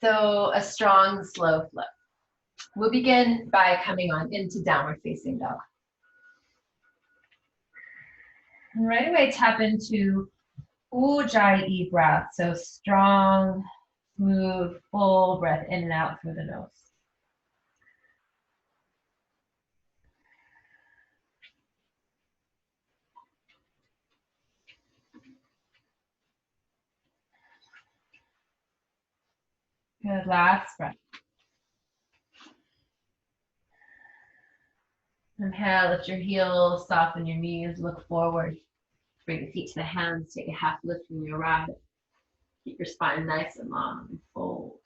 So a strong, slow flow. We'll begin by coming on into downward facing dog. And right away, tap into Ujjayi breath. So strong, smooth, full breath in and out through the nose. Good, last breath. Inhale, lift your heels, soften your knees, look forward. Bring the feet to the hands, take a half lift from your rabbit. Keep your spine nice and long and fold.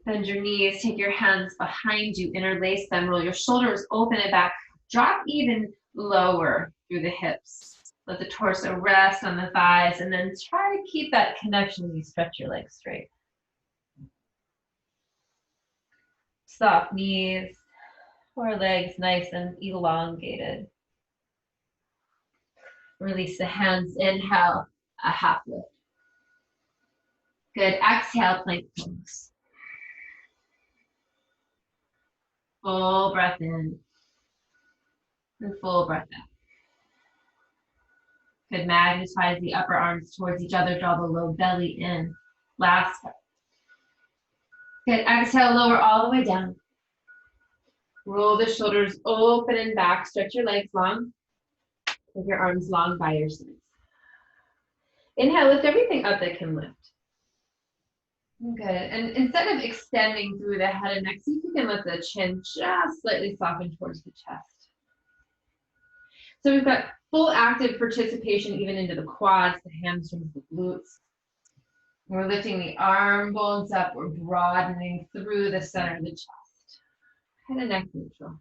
Bend your knees, take your hands behind you, interlace them, roll your shoulders open and back. Drop even lower through the hips. Let the torso rest on the thighs, and then try to keep that connection as you stretch your legs straight. Soft knees, forelegs nice and elongated. Release the hands, inhale, a half lift. Good, exhale, plank pose. Full breath in and full breath out. Good, magnetize the upper arms towards each other, draw the low belly in. Last breath. Good, exhale, lower all the way down. Roll the shoulders open and back, stretch your legs long. With your arms long by your sides. Inhale, lift everything up that can lift. Good, and instead of extending through the head and neck, see if you can let the chin just slightly soften towards the chest. So we've got full active participation even into the quads, the hamstrings, the glutes. We're lifting the arm bones up, we're broadening through the center of the chest. Head and neck neutral.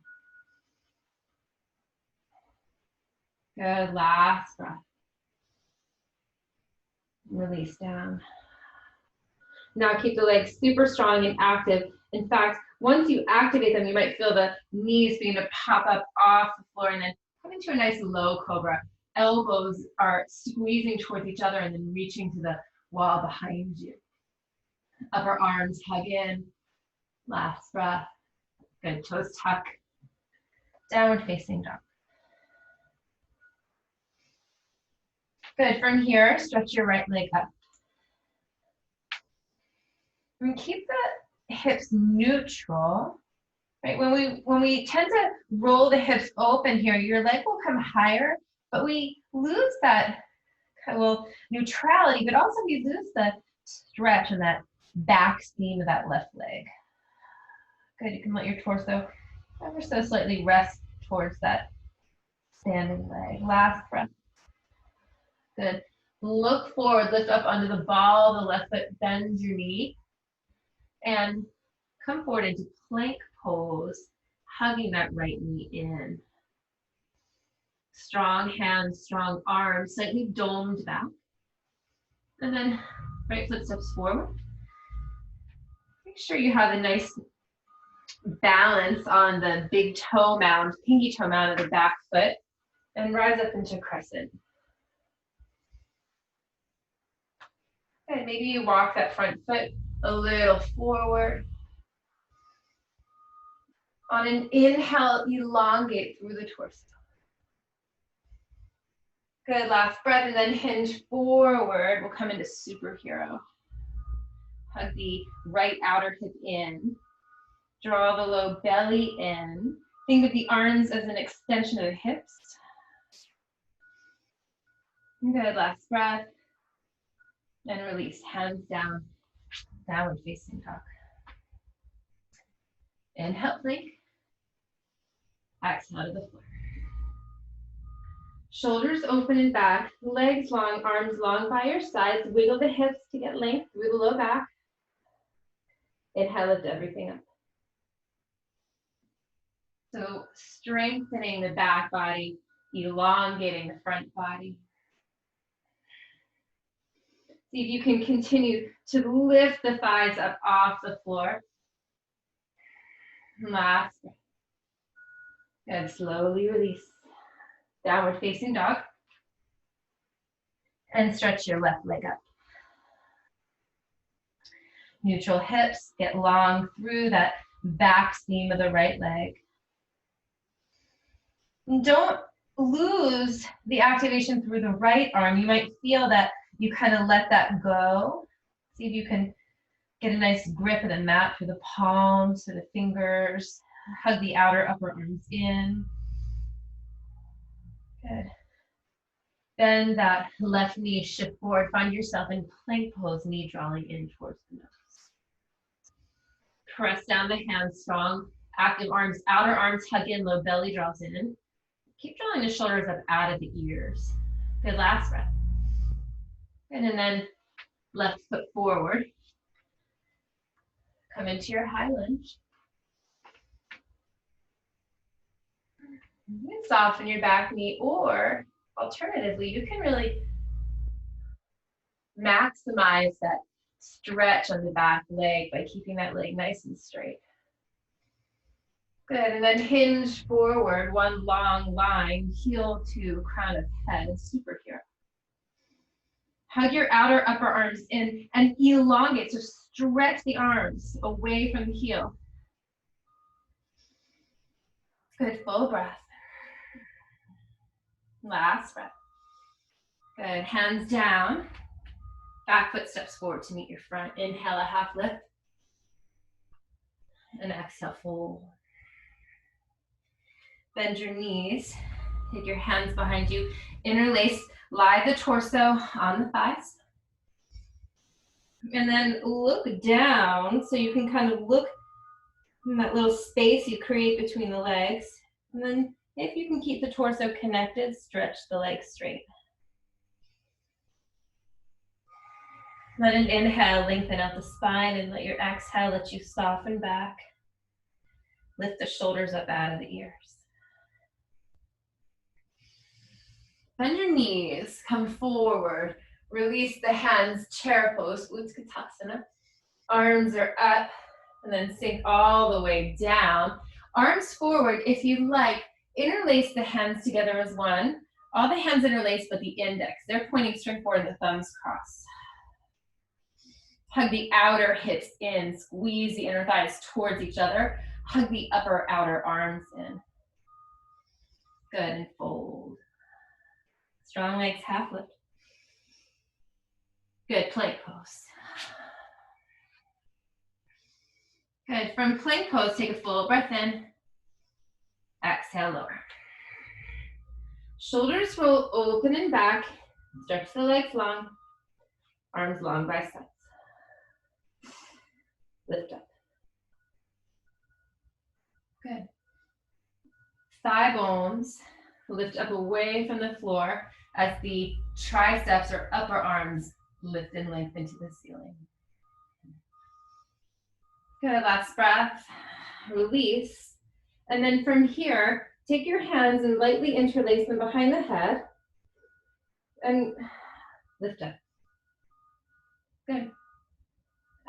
Good, last breath. Release down. Now keep the legs super strong and active. In fact, once you activate them, you might feel the knees begin to pop up off the floor and then come into a nice low cobra. Elbows are squeezing towards each other and then reaching to the wall behind you. Upper arms hug in. Last breath. Good, toes tuck. Downward facing dog. Good, from here, stretch your right leg up. And keep the hips neutral, right? When we tend to roll the hips open here, your leg will come higher, but we lose that, well, neutrality, but also we lose the stretch and that back seam of that left leg. Good, you can let your torso ever so slightly rest towards that standing leg. Last breath. Good. Look forward, lift up onto the ball of the left foot, bend your knee, and come forward into plank pose, hugging that right knee in. Strong hands, strong arms, slightly domed back. And then right foot steps forward. Make sure you have a nice balance on the big toe mound, pinky toe mound of the back foot, and rise up into crescent. Good, maybe you walk that front foot a little forward. On an inhale, elongate through the torso. Good, last breath, and then hinge forward. We'll come into superhero. Hug the right outer hip in. Draw the low belly in. Think of the arms as an extension of the hips. Good, last breath. And release, hands down, downward facing dog. Inhale, plank. Exhale to the floor. Shoulders open and back, legs long, arms long by your sides. Wiggle the hips to get length through the low back. Inhale, lift everything up. So strengthening the back body, elongating the front body. See if you can continue to lift the thighs up off the floor. Last breath. Good, slowly release. Downward facing dog. And stretch your left leg up. Neutral hips, get long through that back seam of the right leg. And don't lose the activation through the right arm. You might feel that you kind of let that go. See if you can get a nice grip of the mat through the palms, through the fingers. Hug the outer upper arms in. Good. Bend that left knee, shift forward. Find yourself in plank pose, knee drawing in towards the nose. Press down the hands, strong, active arms, outer arms hug in, low belly draws in. Keep drawing the shoulders up out of the ears. Good, last breath. Good, and then left foot forward. Come into your high lunge. You can soften your back knee, or alternatively, you can really maximize that stretch on the back leg by keeping that leg nice and straight. Good, and then hinge forward, one long line, heel to crown of head, superhero. Hug your outer upper arms in and elongate, so stretch the arms away from the heel. Good, full breath. Last breath. Good, hands down. Back foot steps forward to meet your front. Inhale, a half lift. And exhale, fold. Bend your knees. Take your hands behind you. Interlace, lie the torso on the thighs. And then look down so you can kind of look in that little space you create between the legs. And then if you can keep the torso connected, stretch the legs straight. Let an inhale lengthen out the spine, and let your exhale let you soften back. Lift the shoulders up out of the ears. Bend your knees, come forward. Release the hands, chair pose, Utkatasana. Arms are up, and then sink all the way down. Arms forward, if you like, interlace the hands together as one. All the hands interlace but the index. They're pointing straight forward, the thumbs cross. Hug the outer hips in, squeeze the inner thighs towards each other. Hug the upper outer arms in. Good, and fold. Strong legs, half lift. Good, plank pose. Good, from plank pose, take a full breath in. Exhale, lower. Shoulders roll open and back. Stretch the legs long. Arms long by sides. Lift up. Good. Thigh bones lift up away from the floor as the triceps or upper arms lift and lengthen to the ceiling. Good, last breath. Release. And then from here, take your hands and lightly interlace them behind the head and lift up. Good.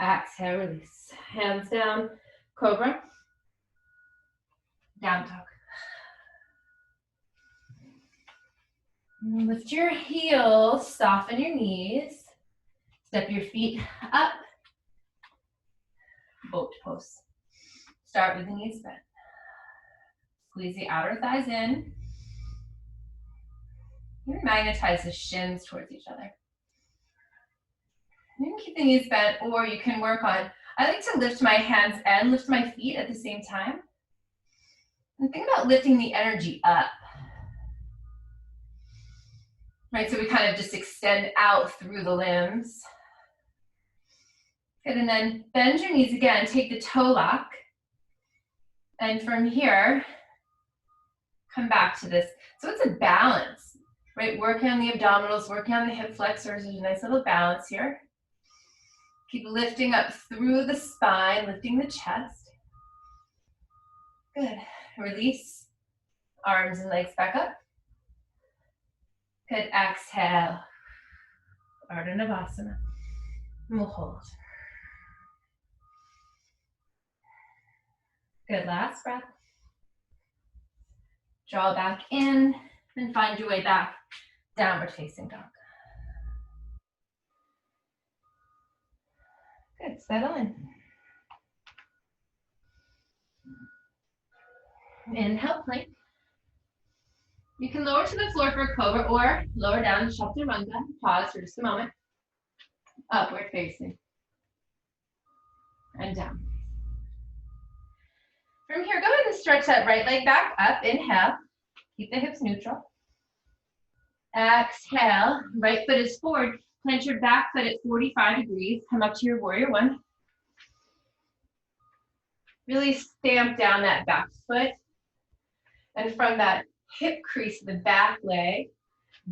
Exhale, release. Hands down, Cobra. Down dog. Lift your heels, soften your knees. Step your feet up. Boat pose. Start with the knees bent. Squeeze the outer thighs in. You magnetize the shins towards each other. You can keep the knees bent, or you can work on, I like to lift my hands and lift my feet at the same time. And think about lifting the energy up. Right, so we kind of just extend out through the limbs. Good, and then bend your knees again, take the toe lock. And from here, come back to this. So it's a balance, right? Working on the abdominals, working on the hip flexors. There's a nice little balance here. Keep lifting up through the spine, lifting the chest. Good. Release. Arms and legs back up. Good. Exhale. Ardha Navasana. And we'll hold. Good. Last breath. Draw back in and find your way back. Downward facing dog. Good, settle in. Inhale, plank. You can lower to the floor for Cobra or lower down, Chaturanga. Pause for just a moment. Upward facing. And down. From here, go ahead and stretch that right leg back up. Inhale. Keep the hips neutral. Exhale. Right foot is forward. Plant your back foot at 45 degrees. Come up to your warrior one. Really stamp down that back foot. And from that hip crease of the back leg,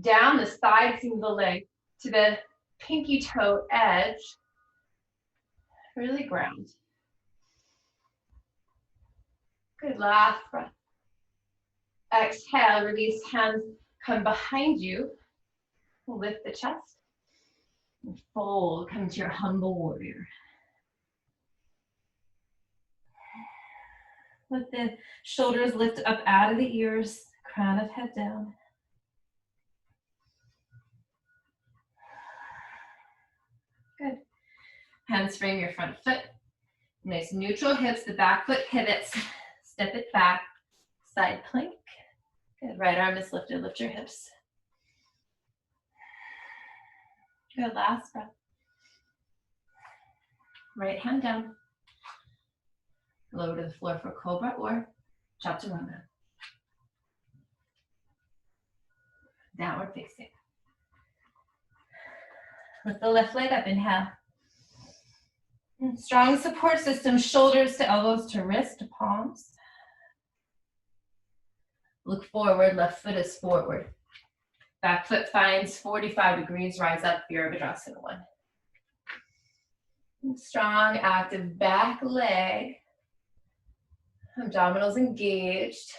down the side seam of the leg to the pinky toe edge, really ground. Good, last breath. Exhale, release, hands come behind you. Lift the chest. And fold, come to your humble warrior. Let the shoulders lift up out of the ears, crown of head down. Good. Hands frame your front foot. Nice neutral hips, the back foot pivots. Step it back, side plank. Good, right arm is lifted, lift your hips. Good, last breath. Right hand down. Lower to the floor for Cobra or Chaturanga. Downward facing. Lift the left leg up, inhale. Strong support system, shoulders to elbows to wrist to palms. Look forward, left foot is forward. Back foot finds 45 degrees, rise up, Virabhadrasana 1. Strong, active back leg. Abdominals engaged.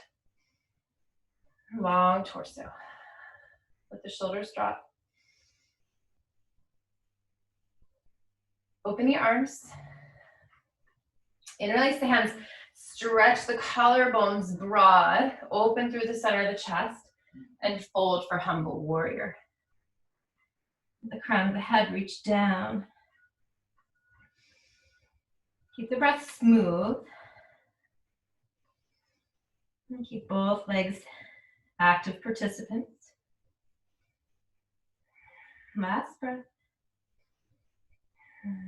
Long torso. Let the shoulders drop. Open the arms. Interlace the hands. Stretch the collarbones broad. Open through the center of the chest. And fold for humble warrior. The crown of the head reach down. Keep the breath smooth. And keep both legs active participants. Last breath.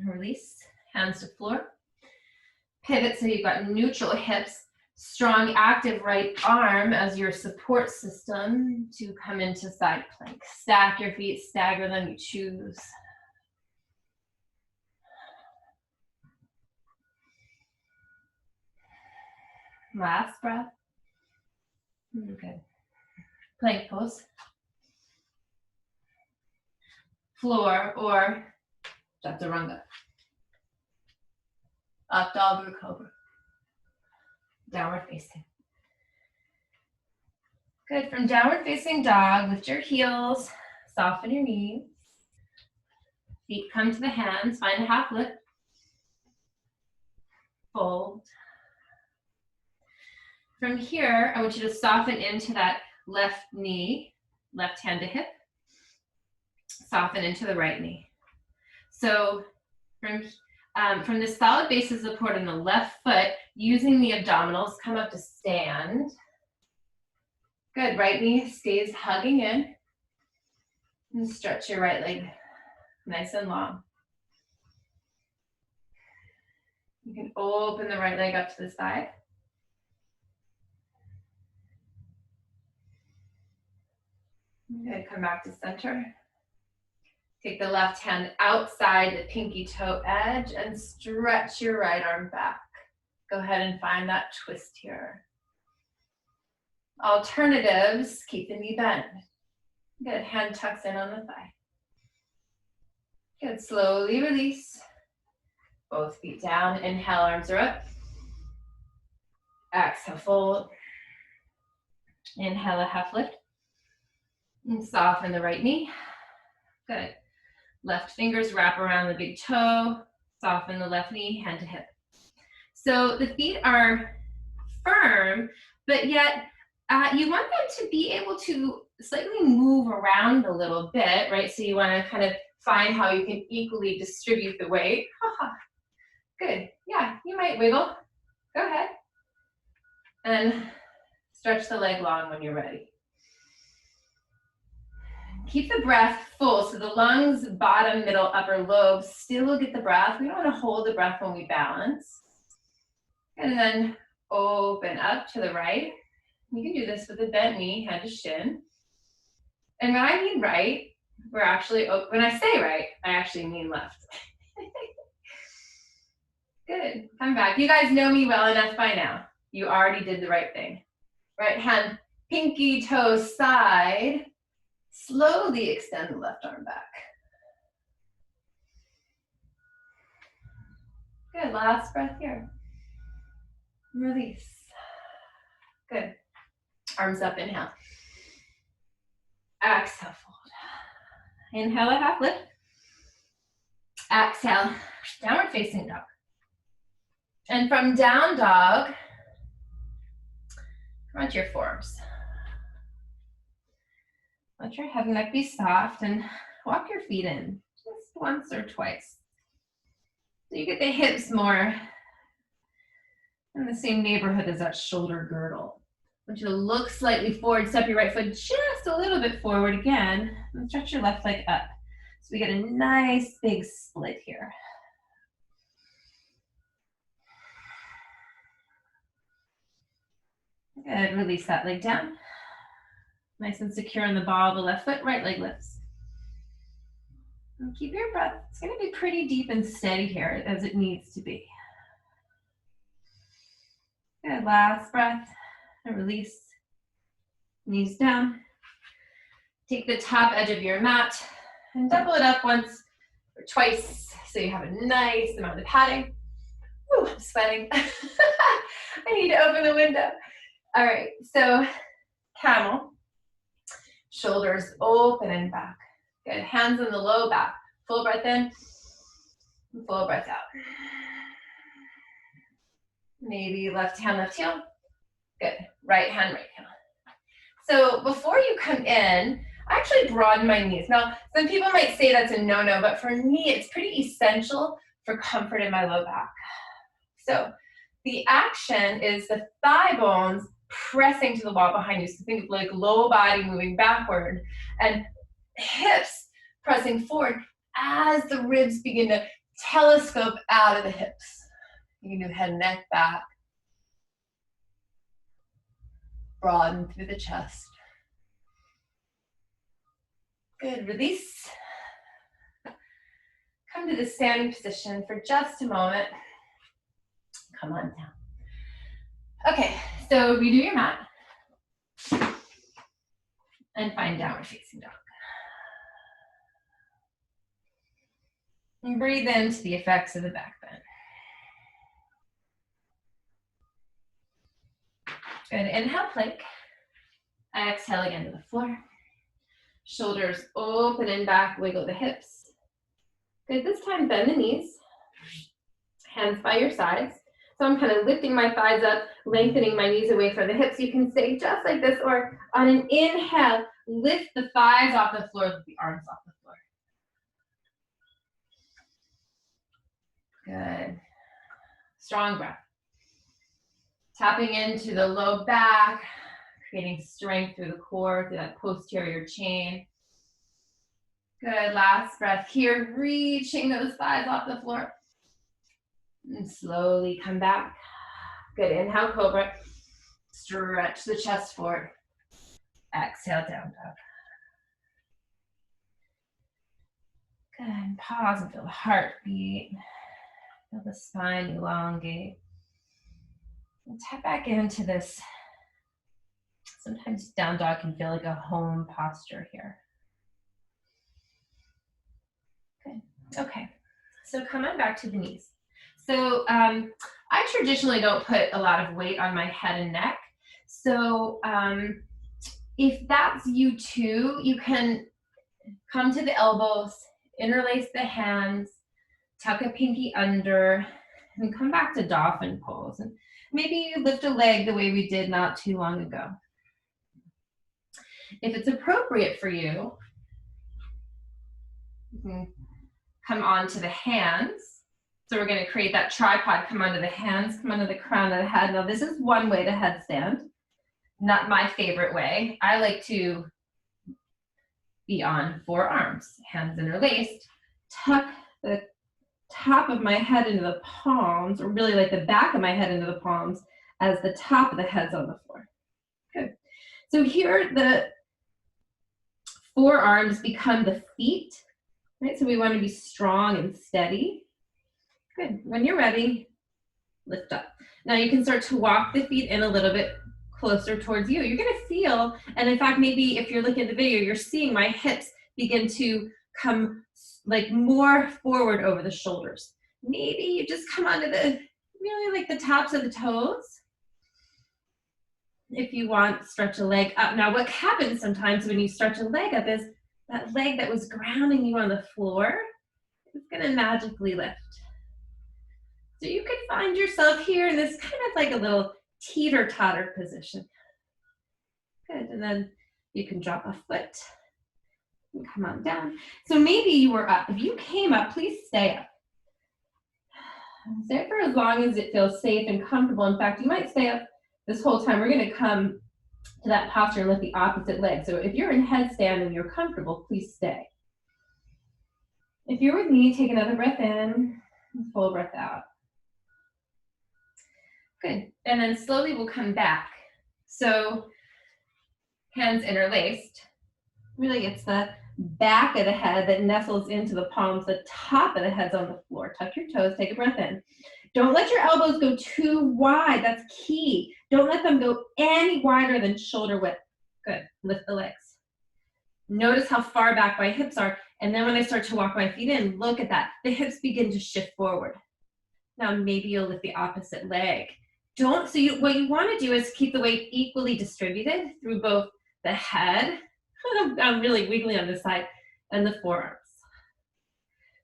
Release, hands to floor. Pivot so you've got neutral hips. Strong active right arm as your support system to come into side plank. Stack your feet, stagger them, you choose. Last breath. Good. Plank pose. Floor or Chaturanga. Up dog or Cobra. Downward facing. Good. From downward facing dog, lift your heels, soften your knees. Feet come to the hands, find a half lift. Fold. From here, I want you to soften into that left knee, left hand to hip. Soften into the right knee. So from the solid base of support in the left foot, using the abdominals, come up to stand. Good, right knee stays hugging in. And stretch your right leg nice and long. You can open the right leg up to the side. Good, come back to center. Take the left hand outside the pinky toe edge and stretch your right arm back. Go ahead and find that twist here. Alternatives, keep the knee bent. Good, hand tucks in on the thigh. Good, slowly release. Both feet down, inhale, arms are up. Exhale, fold. Inhale, a half lift. And soften the right knee. Good. Left fingers wrap around the big toe. Soften the left knee, hand to hip. So the feet are firm, but yet you want them to be able to slightly move around a little bit, right? So you want to kind of find how you can equally distribute the weight. Good. Yeah, you might wiggle. Go ahead. And stretch the leg long when you're ready. Keep the breath full. So the lungs, bottom, middle, upper lobe still will get the breath. We don't want to hold the breath when we balance. And then open up to the right. You can do this with a bent knee, head to shin. And when I mean right, we're actually, when I say right, I actually mean left. Good. Come back. You guys know me well enough by now. You already did the right thing. Right hand, pinky toe side. Slowly extend the left arm back. Good. Last breath here. Release. Good. Arms up. Inhale. Exhale. Fold. Inhale a half lift. Exhale. Downward facing dog. And from down dog, come onto your forearms. Let your head and neck be soft and walk your feet in just once or twice. So you get the hips more in the same neighborhood as that shoulder girdle. I want you to look slightly forward, step your right foot just a little bit forward again, and stretch your left leg up. So we get a nice big split here. Good, release that leg down. Nice and secure in the ball of the left foot, right leg lifts. And keep your breath, it's gonna be pretty deep and steady here as it needs to be. Good, last breath, and release. Knees down. Take the top edge of your mat and double it up once or twice so you have a nice amount of padding. Woo, I'm sweating. I need to open the window. All right, so camel, shoulders open and back. Good, hands on the low back. Full breath in, full breath out. Maybe left hand, left heel. Good, right hand, right heel. So before you come in, I actually broaden my knees. Now, some people might say that's a no-no, but for me, it's pretty essential for comfort in my low back. So the action is the thigh bones pressing to the wall behind you. So think of like low body moving backward and hips pressing forward as the ribs begin to telescope out of the hips. You can do head and neck back. Broaden through the chest. Good, release. Come to the standing position for just a moment. Come on down. Okay, so redo your mat. And find downward facing dog. And breathe into the effects of the back bend. Good, inhale, plank. Exhale again to the floor. Shoulders open and back, wiggle the hips. Good, this time bend the knees. Hands by your sides. So I'm kind of lifting my thighs up, lengthening my knees away from the hips. You can stay just like this, or on an inhale, lift the thighs off the floor, lift the arms off the floor. Good. Strong breath. Tapping into the low back, creating strength through the core, through that posterior chain. Good, last breath here, reaching those thighs off the floor. And slowly come back. Good, inhale, Cobra. Stretch the chest forward. Exhale, down dog. Good, pause and feel the heartbeat. Feel the spine elongate. And tap back into this. Sometimes down dog can feel like a home posture here. Good, okay. So come on back to the knees. So I traditionally don't put a lot of weight on my head and neck. So if that's you too, you can come to the elbows, interlace the hands, tuck a pinky under, and come back to Dolphin Pose. And maybe you lift a leg the way we did not too long ago. If it's appropriate for you, you can come onto the hands. So we're going to create that tripod, come under the hands, come under the crown of the head. Now this is one way to headstand, not my favorite way. I like to be on forearms, hands interlaced, tuck the top of my head into the palms, or really like the back of my head into the palms as the top of the head's on the floor. Good. So here the forearms become the feet, right? So we want to be strong and steady. Good. When you're ready, lift up. Now you can start to walk the feet in a little bit closer towards you. You're going to feel, and in fact, maybe if you're looking at the video, you're seeing my hips begin to come like more forward over the shoulders. Maybe you just come onto the, really like the tops of the toes. If you want, stretch a leg up. Now what happens sometimes when you stretch a leg up is that leg that was grounding you on the floor is going to magically lift. So you could find yourself here in this kind of like a little teeter-totter position. Good, and then you can drop a foot and come on down. So maybe you were up. If you came up, please stay up. Stay up for as long as it feels safe and comfortable. In fact, you might stay up this whole time. We're gonna come to that posture and lift the opposite leg. So if you're in headstand and you're comfortable, please stay. If you're with me, take another breath in, and full breath out. Good, and then slowly we'll come back. So hands interlaced. Really, it's the back of the head that nestles into the palms, the top of the head's on the floor. Tuck your toes, take a breath in. Don't let your elbows go too wide, that's key. Don't let them go any wider than shoulder width. Good, lift the legs. Notice how far back my hips are, and then when I start to walk my feet in, look at that. The hips begin to shift forward. Now maybe you'll lift the opposite leg. What you want to do is keep the weight equally distributed through both the head, I'm really wiggly on this side, and the forearms.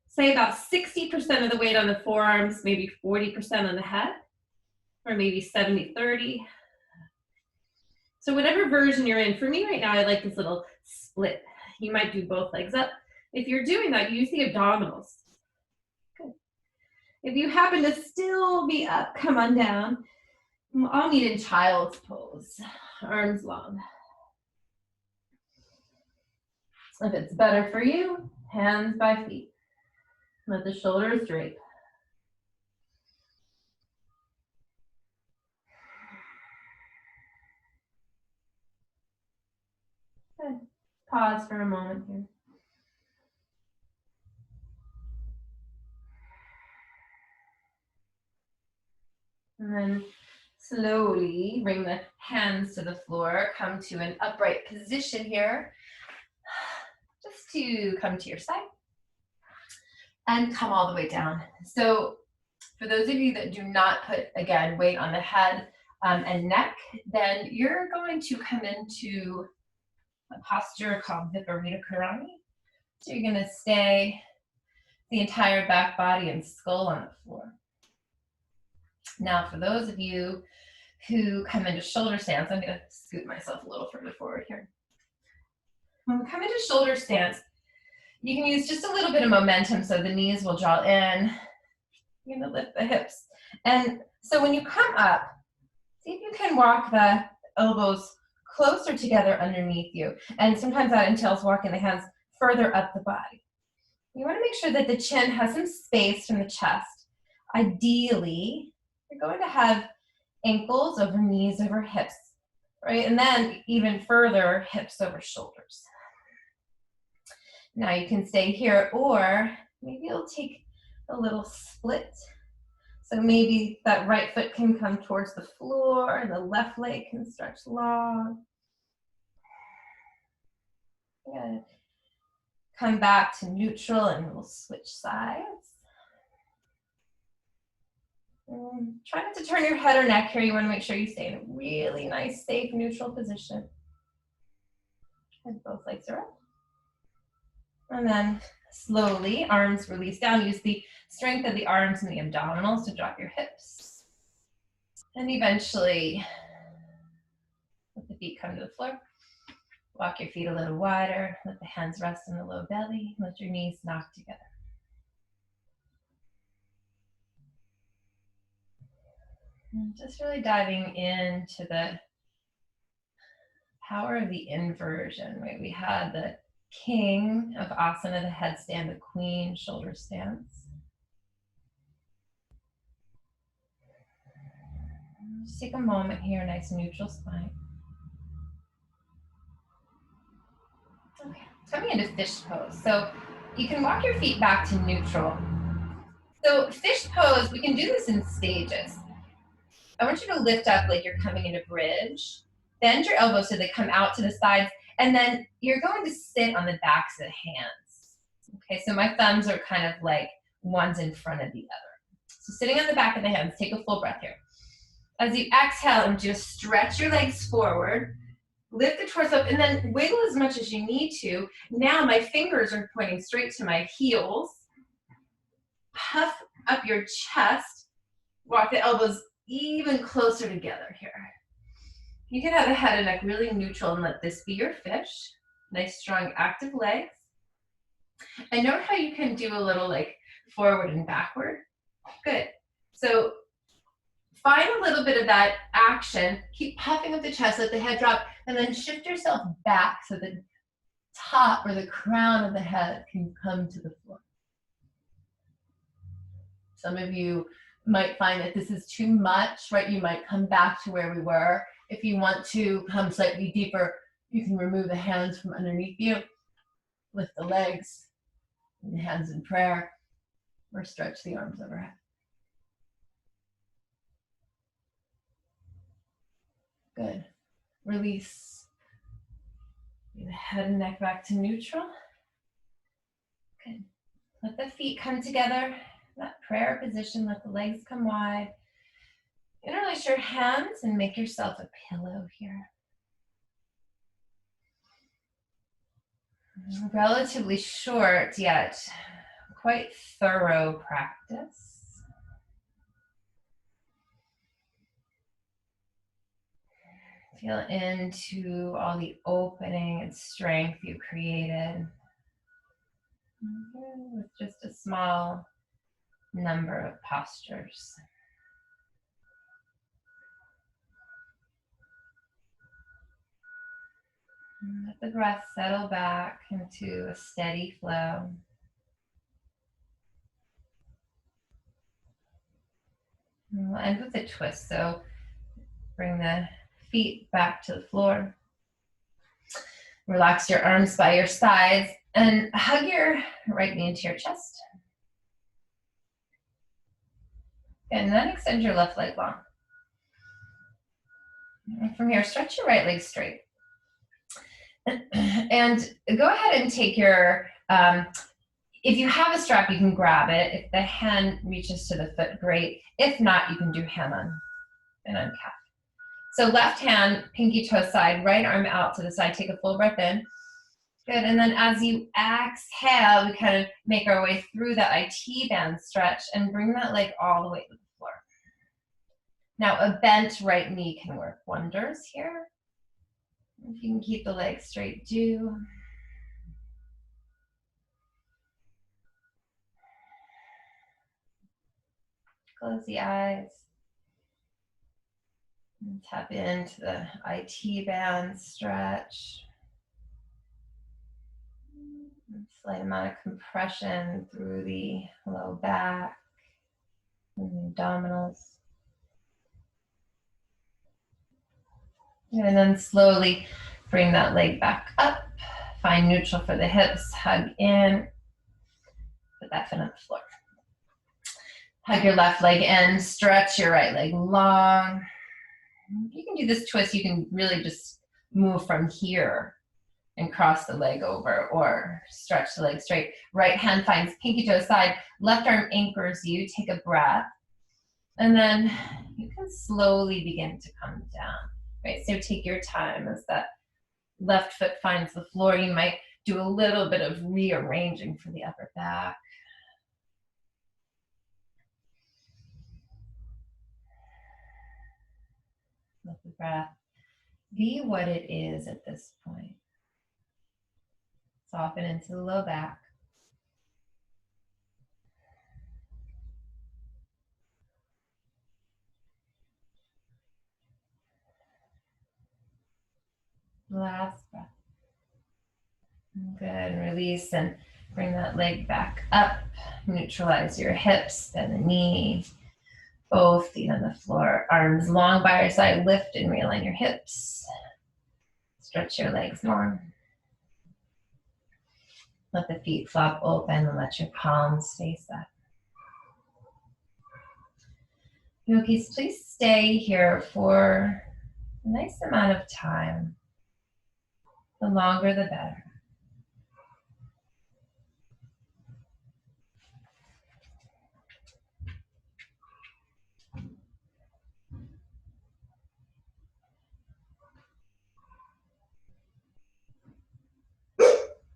Say about 60% of the weight on the forearms, maybe 40% on the head, or maybe 70-30. So whatever version you're in, for me right now, I like this little split. You might do both legs up. If you're doing that, use the abdominals. Good. If you happen to still be up, come on down. I'll meet in child's pose, arms long. If it's better for you, hands by feet. Let the shoulders drape. Good. Pause for a moment here. And then slowly bring the hands to the floor, come to an upright position here. Just to come to your side and come all the way down. So for those of you that do not put, again, weight on the head and neck, then you're going to come into a posture called Viparita Karani. So you're going to stay the entire back body and skull on the floor. Now, for those of you who come into shoulder stance, I'm going to scoot myself a little further forward here. When we come into shoulder stance, you can use just a little bit of momentum so the knees will draw in. You're going to lift the hips. And so when you come up, see if you can walk the elbows closer together underneath you. And sometimes that entails walking the hands further up the body. You want to make sure that the chin has some space from the chest. Ideally, you're going to have ankles over knees over hips, right? And then even further, hips over shoulders. Now you can stay here, or maybe you'll take a little split. So maybe that right foot can come towards the floor, and the left leg can stretch long. Good. Come back to neutral and we'll switch sides. Try not to turn your head or neck here. You want to make sure you stay in a really nice, safe, neutral position. And both legs are up. And then slowly, arms release down. Use the strength of the arms and the abdominals to drop your hips. And eventually, let the feet come to the floor. Walk your feet a little wider. Let the hands rest in the low belly. Let your knees knock together. And just really diving into the power of the inversion, right? We had the king of asana, the headstand, the queen, shoulder stance. Just take a moment here, nice neutral spine. Okay, coming into fish pose. So you can walk your feet back to neutral. So fish pose, we can do this in stages. I want you to lift up like you're coming into bridge. Bend your elbows so they come out to the sides, and then you're going to sit on the backs of the hands. Okay, so my thumbs are kind of like one's in front of the other. So sitting on the back of the hands, take a full breath here. As you exhale, and just stretch your legs forward, lift the torso up, and then wiggle as much as you need to. Now my fingers are pointing straight to my heels. Puff up your chest. Walk the elbows even closer together here. You can have the head and neck really neutral and let this be your fish. Nice, strong, active legs. And note how you can do a little like forward and backward. Good. So find a little bit of that action. Keep puffing up the chest, let the head drop, and then shift yourself back so the top or the crown of the head can come to the floor. Some of you might find that this is too much, right? You might come back to where we were. If you want to come slightly deeper, you can remove the hands from underneath you, lift the legs, and the hands in prayer, or stretch the arms overhead. Good. Release. Bring the head and neck back to neutral. Good. Let the feet come together. That prayer position, let the legs come wide. Interlace your hands and make yourself a pillow here. Relatively short, yet quite thorough practice. Feel into all the opening and strength you created with just a small number of postures. And let the breath settle back into a steady flow. And we'll end with a twist. So bring the feet back to the floor. Relax your arms by your sides and hug your right knee into your chest. And then extend your left leg long. And from here, stretch your right leg straight. And go ahead and take your, if you have a strap, you can grab it. If the hand reaches to the foot, great. If not, you can do hand on and on calf. So left hand, pinky toe side, right arm out to the side. Take a full breath in. Good, and then as you exhale, we kind of make our way through the IT band stretch and bring that leg all the way to the floor. Now a bent right knee can work wonders here. If you can keep the leg straight, do. Close the eyes. And tap into the IT band stretch. Slight amount of compression through the low back and the abdominals. And then slowly bring that leg back up. Find neutral for the hips. Hug in. Put that foot on the floor. Hug your left leg in. Stretch your right leg long. You can do this twist. You can really just move from here and cross the leg over or stretch the leg straight. Right hand finds pinky toe side. Left arm anchors you. Take a breath. And then you can slowly begin to come down. Right, so take your time as that left foot finds the floor. You might do a little bit of rearranging for the upper back. Let the breath be what it is at this point. Soften into the low back. Last breath. Good. Release and bring that leg back up. Neutralize your hips, bend the knee. Both feet on the floor. Arms long by your side. Lift and realign your hips. Stretch your legs more. Let the feet flop open and let your palms face up. Yogis, please stay here for a nice amount of time. The longer, the better.